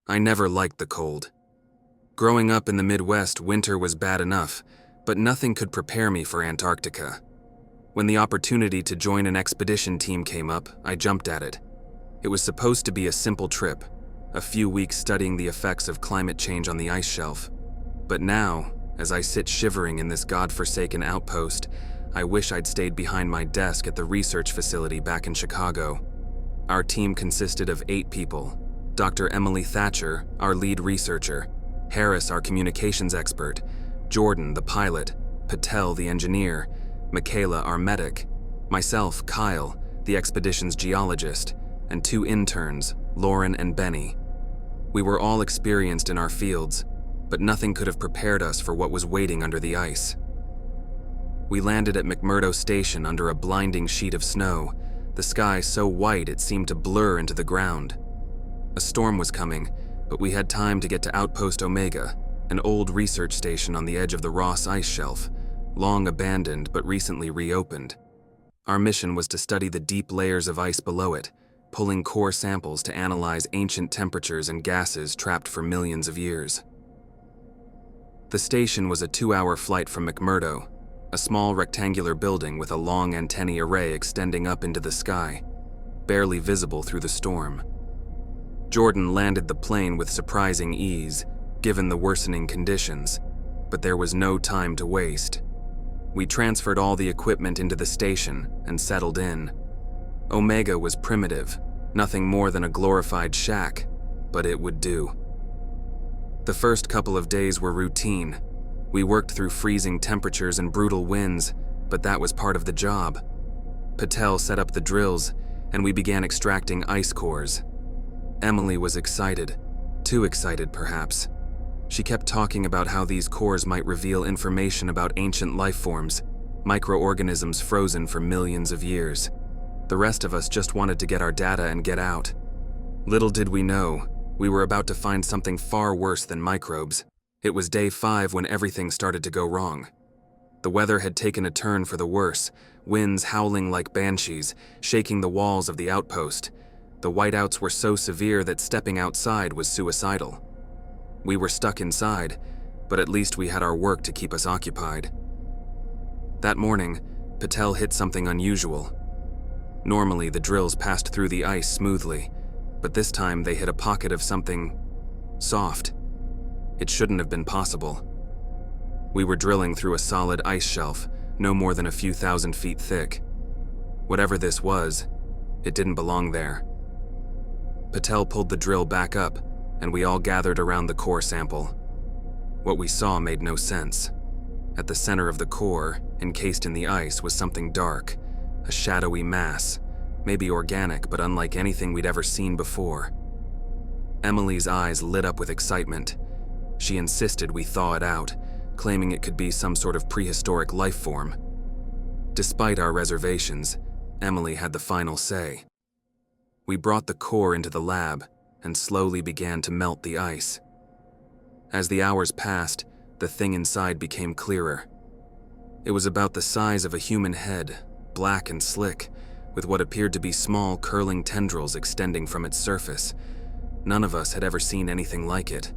I never liked the cold. Growing up in the Midwest, winter was bad enough, but nothing could prepare me for Antarctica. When the opportunity to join an expedition team came up, I jumped at it. It was supposed to be a simple trip, a few weeks studying the effects of climate change on the ice shelf. But now, as I sit shivering in this godforsaken outpost, I wish I'd stayed behind my desk at the research facility back in Chicago. Our team consisted of 8 people: Dr. Emily Thatcher, our lead researcher; Harris, our communications expert; Jordan, the pilot; Patel, the engineer; Michaela, our medic; myself, Kyle, the expedition's geologist; and 2 interns, Lauren and Benny. We were all experienced in our fields, but nothing could have prepared us for what was waiting under the ice. We landed at McMurdo Station under a blinding sheet of snow, the sky so white it seemed to blur into the ground. A storm was coming, but we had time to get to Outpost Omega, an old research station on the edge of the Ross Ice Shelf, long abandoned but recently reopened. Our mission was to study the deep layers of ice below it, pulling core samples to analyze ancient temperatures and gases trapped for millions of years. The station was a 2-hour flight from McMurdo, a small rectangular building with a long antennae array extending up into the sky, barely visible through the storm. Jordan landed the plane with surprising ease, given the worsening conditions, but there was no time to waste. We transferred all the equipment into the station and settled in. Omega was primitive, nothing more than a glorified shack, but it would do. The first couple of days were routine. We worked through freezing temperatures and brutal winds, but that was part of the job. Patel set up the drills, and we began extracting ice cores. Emily was excited, too excited perhaps. She kept talking about how these cores might reveal information about ancient life forms, microorganisms frozen for millions of years. The rest of us just wanted to get our data and get out. Little did we know, we were about to find something far worse than microbes. It was day 5 when everything started to go wrong. The weather had taken a turn for the worse, winds howling like banshees, shaking the walls of the outpost. The whiteouts were so severe that stepping outside was suicidal. We were stuck inside, but at least we had our work to keep us occupied. That morning, Patel hit something unusual. Normally, the drills passed through the ice smoothly, but this time they hit a pocket of something soft. It shouldn't have been possible. We were drilling through a solid ice shelf, no more than a few thousand feet thick. Whatever this was, it didn't belong there. Patel pulled the drill back up, and we all gathered around the core sample. What we saw made no sense. At the center of the core, encased in the ice, was something dark, a shadowy mass, maybe organic but unlike anything we'd ever seen before. Emily's eyes lit up with excitement. She insisted we thaw it out, claiming it could be some sort of prehistoric life form. Despite our reservations, Emily had the final say. We brought the core into the lab and slowly began to melt the ice. As the hours passed, the thing inside became clearer. It was about the size of a human head, black and slick, with what appeared to be small curling tendrils extending from its surface. None of us had ever seen anything like it.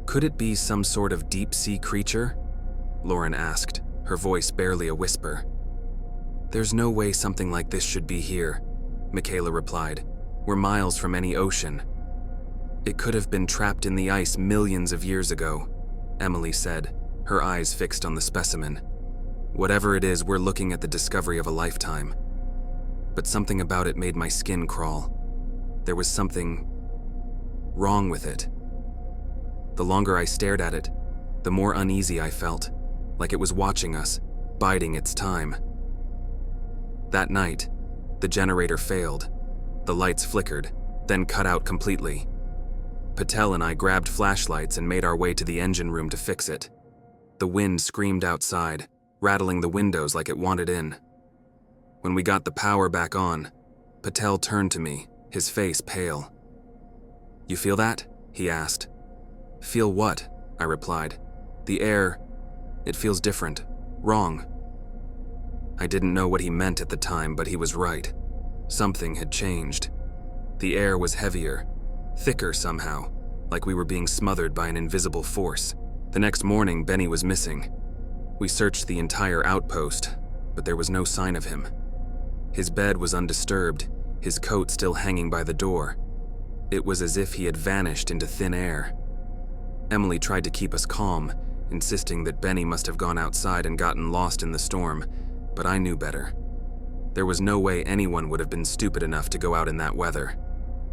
Could it be some sort of deep-sea creature? Lauren asked, her voice barely a whisper. There's no way something like this should be here, Michaela replied. We're miles from any ocean. It could have been trapped in the ice millions of years ago, Emily said, her eyes fixed on the specimen. Whatever it is, we're looking at the discovery of a lifetime. But something about it made my skin crawl. There was something wrong with it. The longer I stared at it, the more uneasy I felt, like it was watching us, biding its time. That night, the generator failed. The lights flickered, then cut out completely. Patel and I grabbed flashlights and made our way to the engine room to fix it. The wind screamed outside, rattling the windows like it wanted in. When we got the power back on, Patel turned to me, his face pale. "You feel that?" he asked. "Feel what?" I replied. "The air, it feels different, wrong." I didn't know what he meant at the time, but he was right. Something had changed. The air was heavier, thicker somehow, like we were being smothered by an invisible force. The next morning, Benny was missing. We searched the entire outpost, but there was no sign of him. His bed was undisturbed, his coat still hanging by the door. It was as if he had vanished into thin air. Emily tried to keep us calm, insisting that Benny must have gone outside and gotten lost in the storm, but I knew better. There was no way anyone would have been stupid enough to go out in that weather.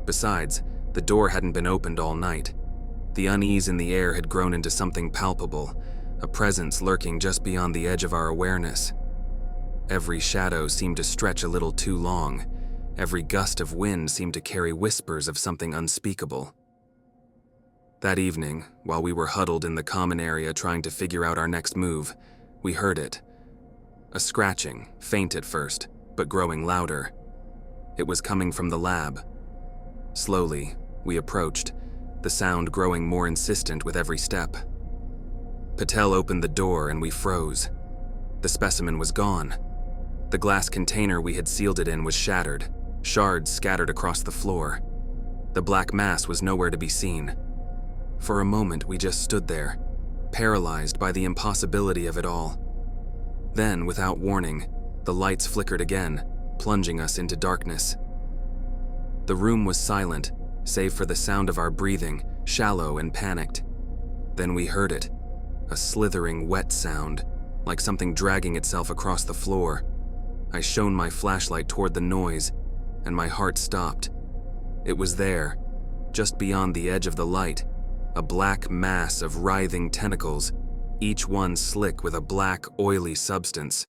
Besides, the door hadn't been opened all night. The unease in the air had grown into something palpable, a presence lurking just beyond the edge of our awareness. Every shadow seemed to stretch a little too long. Every gust of wind seemed to carry whispers of something unspeakable. That evening, while we were huddled in the common area trying to figure out our next move, we heard it. A scratching, faint at first, but growing louder. It was coming from the lab. Slowly, we approached, the sound growing more insistent with every step. Patel opened the door and we froze. The specimen was gone. The glass container we had sealed it in was shattered, shards scattered across the floor. The black mass was nowhere to be seen. For a moment, we just stood there, paralyzed by the impossibility of it all. Then, without warning, the lights flickered again, plunging us into darkness. The room was silent, save for the sound of our breathing, shallow and panicked. Then we heard it, a slithering, wet sound, like something dragging itself across the floor. I shone my flashlight toward the noise, and my heart stopped. It was there, just beyond the edge of the light, a black mass of writhing tentacles, each one slick with a black, oily substance.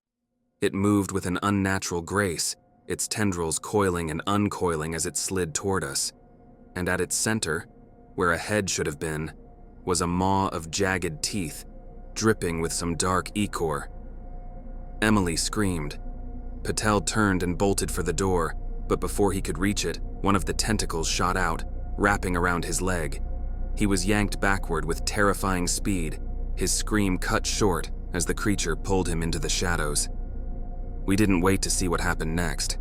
It moved with an unnatural grace, its tendrils coiling and uncoiling as it slid toward us. And at its center, where a head should have been, was a maw of jagged teeth, dripping with some dark ichor. Emily screamed. Patel turned and bolted for the door, but before he could reach it, one of the tentacles shot out, wrapping around his leg. He was yanked backward with terrifying speed, his scream cut short as the creature pulled him into the shadows. We didn't wait to see what happened next.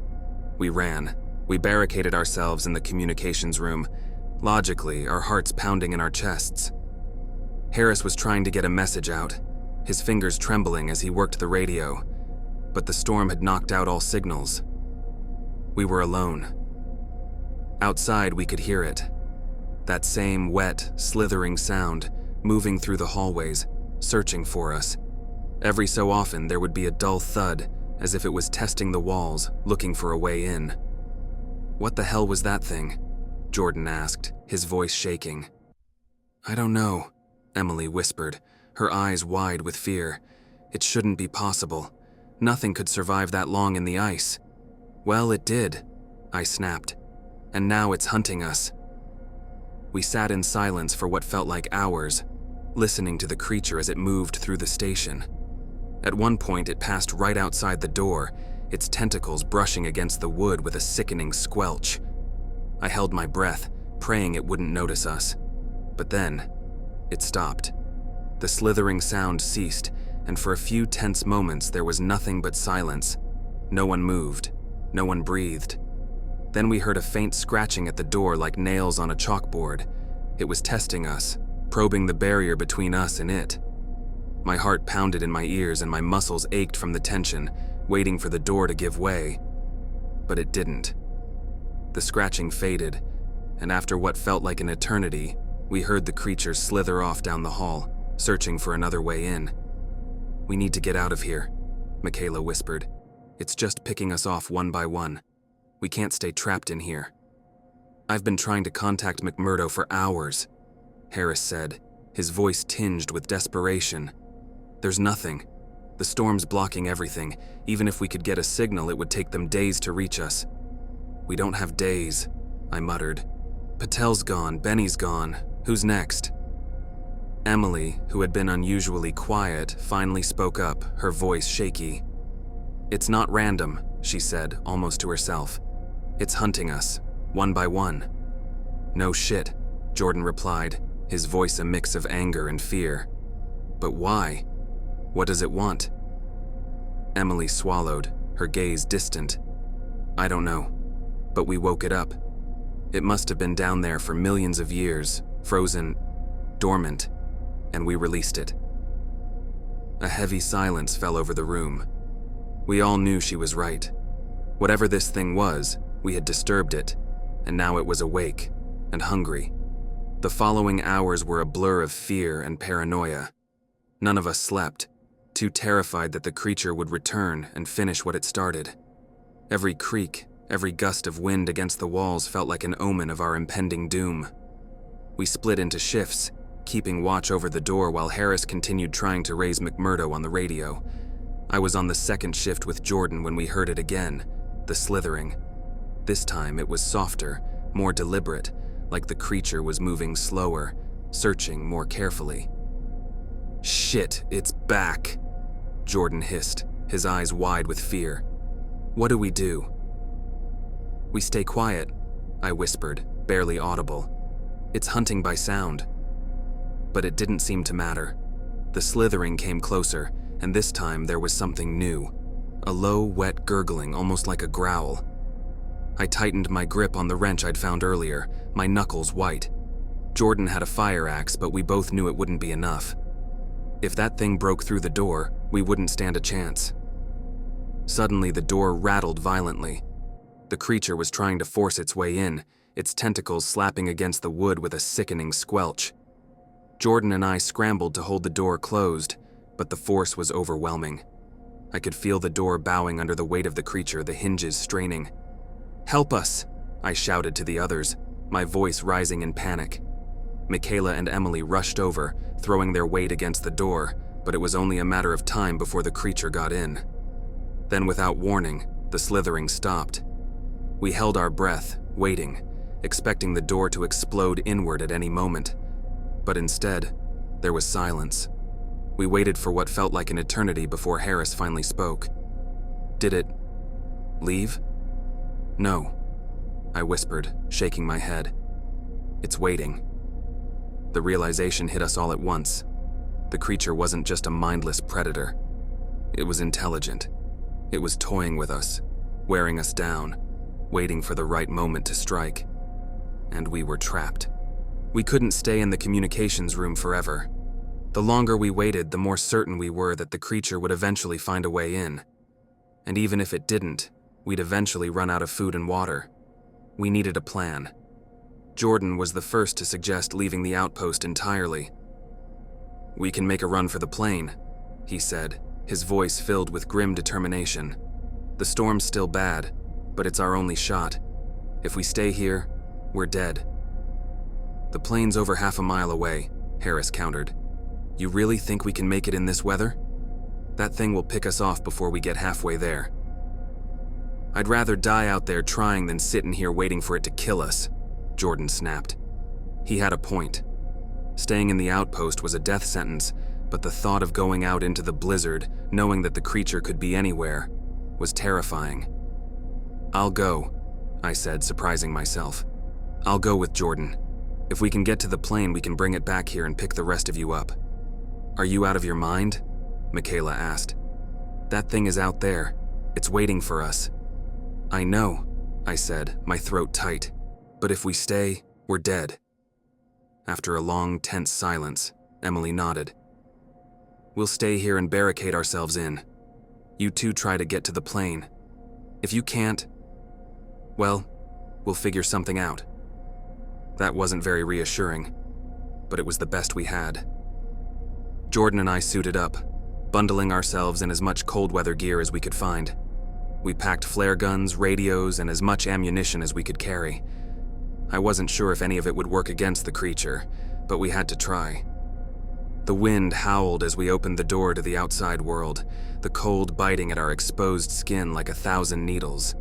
We ran. We barricaded ourselves in the communications room, logically, our hearts pounding in our chests. Harris was trying to get a message out, his fingers trembling as he worked the radio, but the storm had knocked out all signals. We were alone. Outside, we could hear it. That same wet, slithering sound, moving through the hallways, searching for us. Every so often, there would be a dull thud, as if it was testing the walls, looking for a way in. "What the hell was that thing?" Jordan asked, his voice shaking. "I don't know," Emily whispered, her eyes wide with fear. "It shouldn't be possible. Nothing could survive that long in the ice." "Well, it did," I snapped. "And now it's hunting us." We sat in silence for what felt like hours, listening to the creature as it moved through the station. At one point, it passed right outside the door, its tentacles brushing against the wood with a sickening squelch. I held my breath, praying it wouldn't notice us. But then, it stopped. The slithering sound ceased, and for a few tense moments there was nothing but silence. No one moved. No one breathed. Then we heard a faint scratching at the door like nails on a chalkboard. It was testing us, probing the barrier between us and it. My heart pounded in my ears and my muscles ached from the tension, waiting for the door to give way. But it didn't. The scratching faded, and after what felt like an eternity, we heard the creature slither off down the hall, searching for another way in. "We need to get out of here," Michaela whispered. "It's just picking us off one by one. We can't stay trapped in here." "I've been trying to contact McMurdo for hours," Harris said, his voice tinged with desperation. "There's nothing. The storm's blocking everything. Even if we could get a signal, it would take them days to reach us." "We don't have days," I muttered. "Patel's gone, Benny's gone. Who's next?" Emily, who had been unusually quiet, finally spoke up, her voice shaky. "It's not random," she said, almost to herself. "It's hunting us, one by one." "No shit," Jordan replied, his voice a mix of anger and fear. "But why? What does it want?" Emily swallowed, her gaze distant. "I don't know, but we woke it up. It must have been down there for millions of years, frozen, dormant, and we released it. A heavy silence fell over the room. We all knew she was right. Whatever this thing was, we had disturbed it, and now it was awake and hungry. The following hours were a blur of fear and paranoia. None of us slept, too terrified that the creature would return and finish what it started. Every creak, every gust of wind against the walls felt like an omen of our impending doom. We split into shifts, keeping watch over the door while Harris continued trying to raise McMurdo on the radio. I was on the second shift with Jordan when we heard it again, the slithering. This time it was softer, more deliberate, like the creature was moving slower, searching more carefully. "Shit, it's back," Jordan hissed, his eyes wide with fear. "What do we do?" "We stay quiet," I whispered, barely audible. "It's hunting by sound." But it didn't seem to matter. The slithering came closer, and this time there was something new. A low, wet gurgling, almost like a growl. I tightened my grip on the wrench I'd found earlier, my knuckles white. Jordan had a fire axe, but we both knew it wouldn't be enough. If that thing broke through the door, we wouldn't stand a chance. Suddenly, the door rattled violently. The creature was trying to force its way in, its tentacles slapping against the wood with a sickening squelch. Jordan and I scrambled to hold the door closed, but the force was overwhelming. I could feel the door bowing under the weight of the creature, the hinges straining. "Help us!" I shouted to the others, my voice rising in panic. Michaela and Emily rushed over, throwing their weight against the door, but it was only a matter of time before the creature got in. Then, without warning, the slithering stopped. We held our breath, waiting, expecting the door to explode inward at any moment. But instead, there was silence. We waited for what felt like an eternity before Harris finally spoke. "Did it leave?" "No," I whispered, shaking my head. "It's waiting." The realization hit us all at once. The creature wasn't just a mindless predator. It was intelligent. It was toying with us, wearing us down, waiting for the right moment to strike. And we were trapped. We couldn't stay in the communications room forever. The longer we waited, the more certain we were that the creature would eventually find a way in. And even if it didn't, we'd eventually run out of food and water. We needed a plan. Jordan was the first to suggest leaving the outpost entirely. "We can make a run for the plane," he said, his voice filled with grim determination. "The storm's still bad, but it's our only shot. If we stay here, we're dead." "The plane's over half a mile away," Harris countered. "You really think we can make it in this weather? That thing will pick us off before we get halfway there." "I'd rather die out there trying than sit in here waiting for it to kill us," Jordan snapped. He had a point. Staying in the outpost was a death sentence, but the thought of going out into the blizzard, knowing that the creature could be anywhere, was terrifying. "I'll go," I said, surprising myself. "I'll go with Jordan. If we can get to the plane, we can bring it back here and pick the rest of you up." "Are you out of your mind?" Michaela asked. "That thing is out there. It's waiting for us." "I know," I said, my throat tight. "But if we stay, we're dead." After a long, tense silence, Emily nodded. "We'll stay here and barricade ourselves in. You two try to get to the plane. If you can't, well, we'll figure something out." That wasn't very reassuring, but it was the best we had. Jordan and I suited up, bundling ourselves in as much cold weather gear as we could find. We packed flare guns, radios, and as much ammunition as we could carry. I wasn't sure if any of it would work against the creature, but we had to try. The wind howled as we opened the door to the outside world, the cold biting at our exposed skin like 1,000 needles.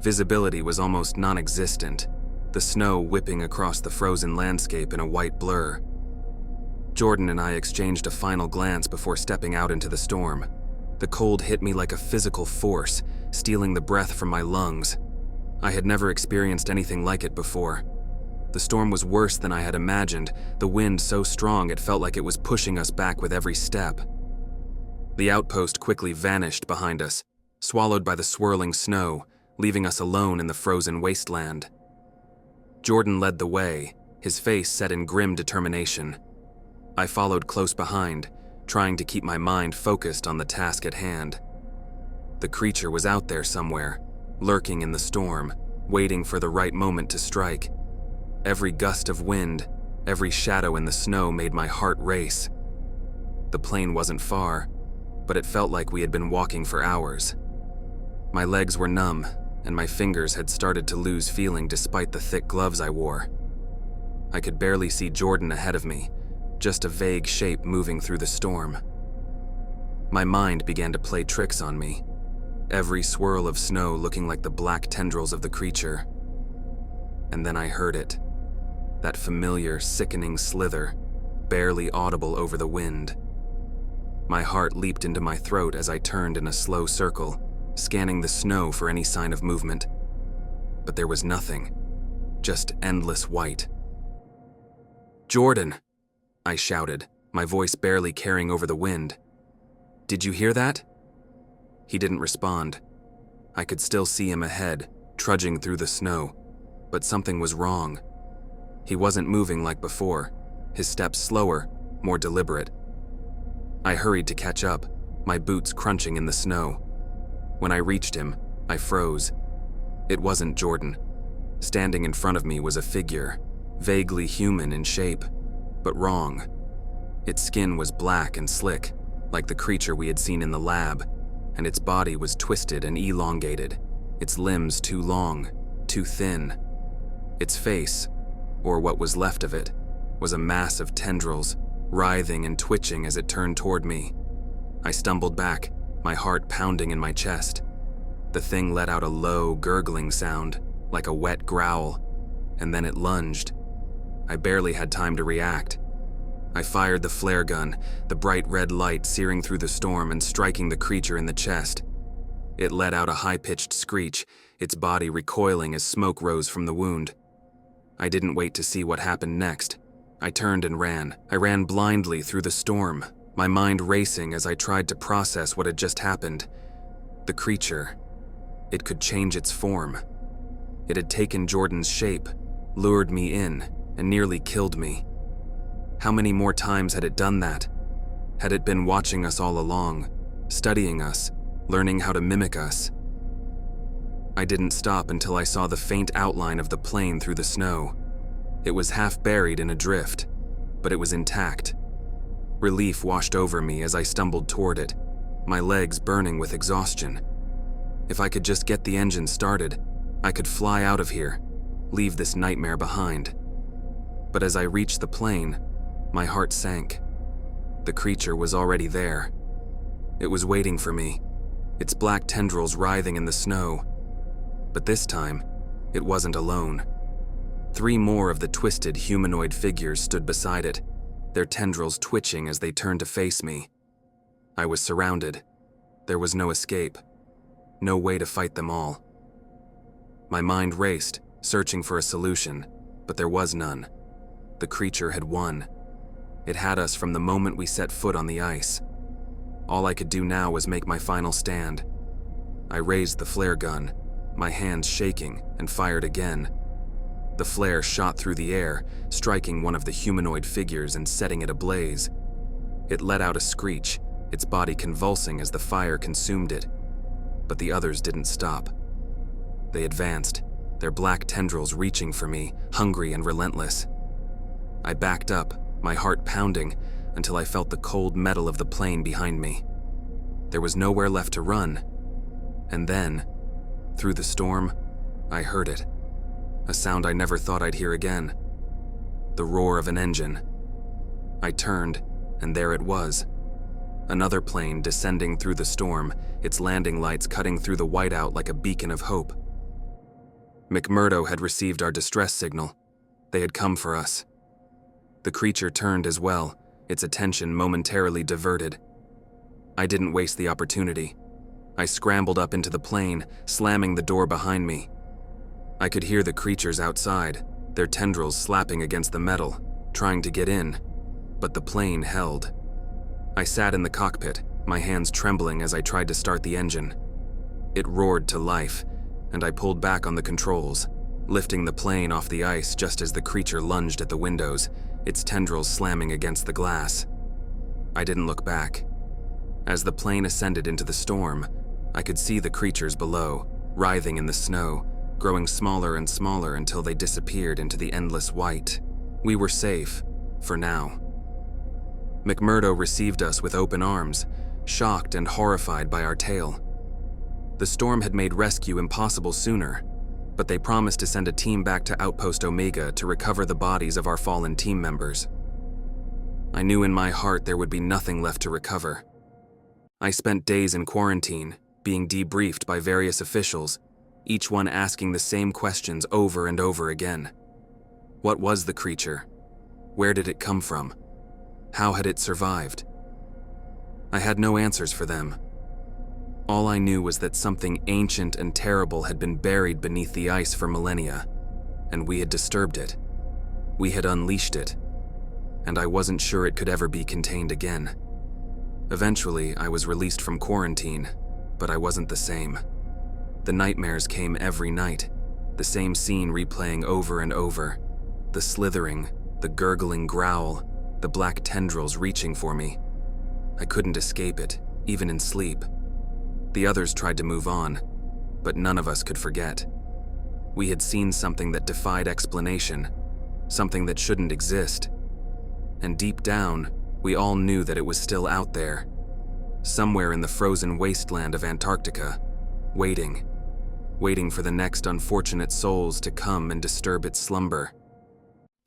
Visibility was almost non-existent, the snow whipping across the frozen landscape in a white blur. Jordan and I exchanged a final glance before stepping out into the storm. The cold hit me like a physical force, stealing the breath from my lungs. I had never experienced anything like it before. The storm was worse than I had imagined, the wind so strong it felt like it was pushing us back with every step. The outpost quickly vanished behind us, swallowed by the swirling snow, leaving us alone in the frozen wasteland. Jordan led the way, his face set in grim determination. I followed close behind, trying to keep my mind focused on the task at hand. The creature was out there somewhere, lurking in the storm, waiting for the right moment to strike. Every gust of wind, every shadow in the snow made my heart race. The plane wasn't far, but it felt like we had been walking for hours. My legs were numb, and my fingers had started to lose feeling despite the thick gloves I wore. I could barely see Jordan ahead of me, just a vague shape moving through the storm. My mind began to play tricks on me, every swirl of snow looking like the black tendrils of the creature. And then I heard it, that familiar, sickening slither, barely audible over the wind. My heart leaped into my throat as I turned in a slow circle, scanning the snow for any sign of movement. But there was nothing, just endless white. "Jordan!" I shouted, my voice barely carrying over the wind. "Did you hear that?" He didn't respond. I could still see him ahead, trudging through the snow, but something was wrong. He wasn't moving like before, his steps slower, more deliberate. I hurried to catch up, my boots crunching in the snow. When I reached him, I froze. It wasn't Jordan. Standing in front of me was a figure, vaguely human in shape, but wrong. Its skin was black and slick, like the creature we had seen in the lab, and its body was twisted and elongated, its limbs too long, too thin. Its face, or what was left of it, was a mass of tendrils, writhing and twitching as it turned toward me. I stumbled back, my heart pounding in my chest. The thing let out a low, gurgling sound, like a wet growl, and then it lunged. I barely had time to react. I fired the flare gun, the bright red light searing through the storm and striking the creature in the chest. It let out a high-pitched screech, its body recoiling as smoke rose from the wound. I didn't wait to see what happened next. I turned and ran. I ran blindly through the storm, my mind racing as I tried to process what had just happened. The creature, it could change its form. It had taken Jordan's shape, lured me in, and nearly killed me. How many more times had it done that? Had it been watching us all along, studying us, learning how to mimic us? I didn't stop until I saw the faint outline of the plane through the snow. It was half buried in a drift, but it was intact. Relief washed over me as I stumbled toward it, my legs burning with exhaustion. If I could just get the engine started, I could fly out of here, leave this nightmare behind. But as I reached the plane, my heart sank. The creature was already there. It was waiting for me, its black tendrils writhing in the snow. But this time, it wasn't alone. 3 more of the twisted humanoid figures stood beside it, their tendrils twitching as they turned to face me. I was surrounded. There was no escape. No way to fight them all. My mind raced, searching for a solution, but there was none. The creature had won. It had us from the moment we set foot on the ice. All I could do now was make my final stand. I raised the flare gun, my hands shaking, and fired again. The flare shot through the air, striking one of the humanoid figures and setting it ablaze. It let out a screech, its body convulsing as the fire consumed it. But the others didn't stop. They advanced, their black tendrils reaching for me, hungry and relentless. I backed up, my heart pounding, until I felt the cold metal of the plane behind me. There was nowhere left to run. And then, through the storm, I heard it. A sound I never thought I'd hear again. The roar of an engine. I turned, and there it was. Another plane descending through the storm, its landing lights cutting through the whiteout like a beacon of hope. McMurdo had received our distress signal. They had come for us. The creature turned as well, its attention momentarily diverted. I didn't waste the opportunity. I scrambled up into the plane, slamming the door behind me. I could hear the creatures outside, their tendrils slapping against the metal, trying to get in, but the plane held. I sat in the cockpit, my hands trembling as I tried to start the engine. It roared to life, and I pulled back on the controls. lifting the plane off the ice just as the creature lunged at the windows, its tendrils slamming against the glass. I didn't look back. As the plane ascended into the storm, I could see the creatures below, writhing in the snow, growing smaller and smaller until they disappeared into the endless white. We were safe, for now. McMurdo received us with open arms, shocked and horrified by our tale. The storm had made rescue impossible sooner, but they promised to send a team back to Outpost Omega to recover the bodies of our fallen team members. I knew in my heart there would be nothing left to recover. I spent days in quarantine, being debriefed by various officials, each one asking the same questions over and over again. What was the creature? Where did it come from? How had it survived? I had no answers for them. All I knew was that something ancient and terrible had been buried beneath the ice for millennia, and we had disturbed it. We had unleashed it, and I wasn't sure it could ever be contained again. Eventually, I was released from quarantine, but I wasn't the same. The nightmares came every night, the same scene replaying over and over. The slithering, the gurgling growl, the black tendrils reaching for me. I couldn't escape it, even in sleep. The others tried to move on, but none of us could forget. We had seen something that defied explanation, something that shouldn't exist. And deep down, we all knew that it was still out there, somewhere in the frozen wasteland of Antarctica, waiting for the next unfortunate souls to come and disturb its slumber.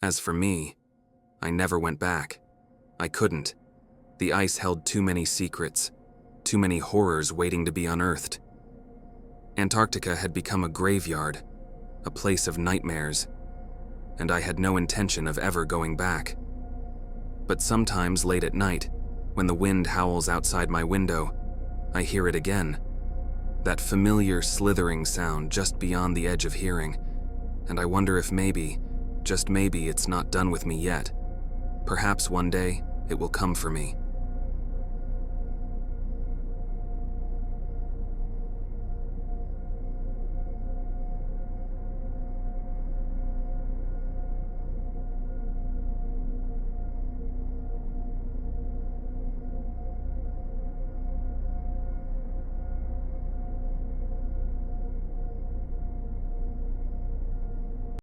As for me, I never went back. I couldn't. The ice held too many secrets, too many horrors waiting to be unearthed. Antarctica had become a graveyard, a place of nightmares, and I had no intention of ever going back. But sometimes late at night, when the wind howls outside my window, I hear it again. That familiar slithering sound just beyond the edge of hearing, and I wonder if maybe, just maybe, it's not done with me yet. Perhaps one day, it will come for me.